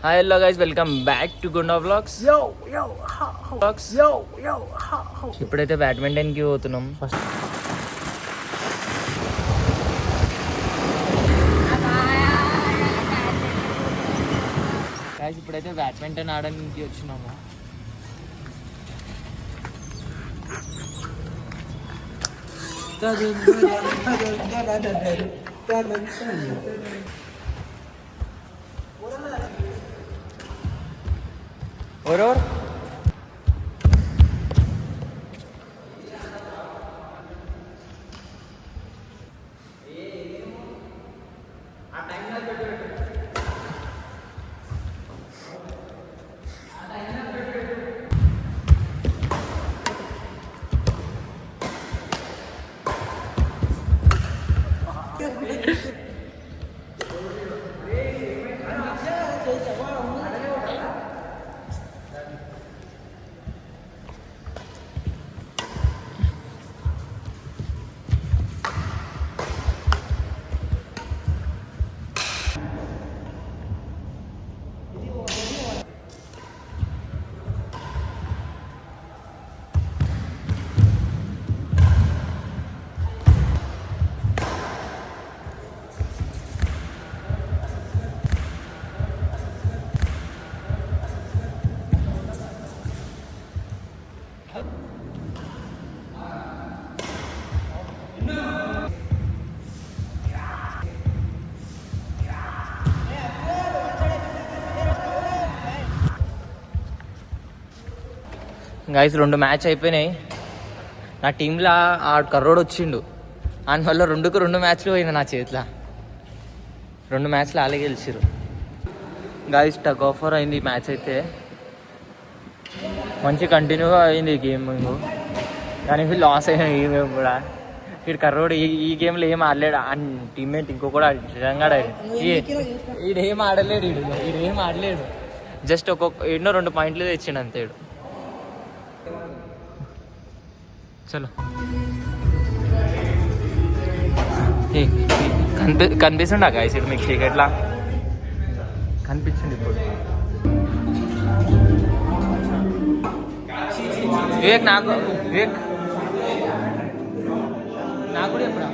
Hi hello guys, welcome back to గుండా vlogs. ఇప్పుడైతే బ్యాడ్మింటన్కి పోతున్నాం. ఫస్ట్ గైస్ ఇప్పుడైతే బ్యాడ్మింటన్ ఆడడానికి వచ్చినాము. ఎవరెవరు గైస్? 2 మ్యాచ్ అయిపోయినాయి. నా టీంలో ఆ కర్రోడు వచ్చిండు. అందువల్ల 2 మ్యాచ్లు పోయింది నా చేతిలో. 2 మ్యాచ్లు అలాగే గెలిచిరు. గైస్ టగ్ ఆఫర్ అయింది ఈ మ్యాచ్ అయితే. మంచి కంటిన్యూగా అయింది గేమింగ్, కానీ లాస్ అయినా ఈ గేమ్ కూడా. వీడు కర్రోడు ఈ గేమ్లో ఏం ఆడలేడు. టీమ్మేట్ ఇంకొకటి నిజంగా ఈడేం ఆడలేడు. ఈడేం ఆడలేడు. జస్ట్ ఎన్నో 2 పాయింట్లు తెచ్చిండు అంతే. చలో కనిపిస్తుండ గాయస్ ఇప్పుడు మీకు చీకట్లా కనిపించింది. ఇప్పుడు వివేక్ నాకు కూడా ఎప్పుడా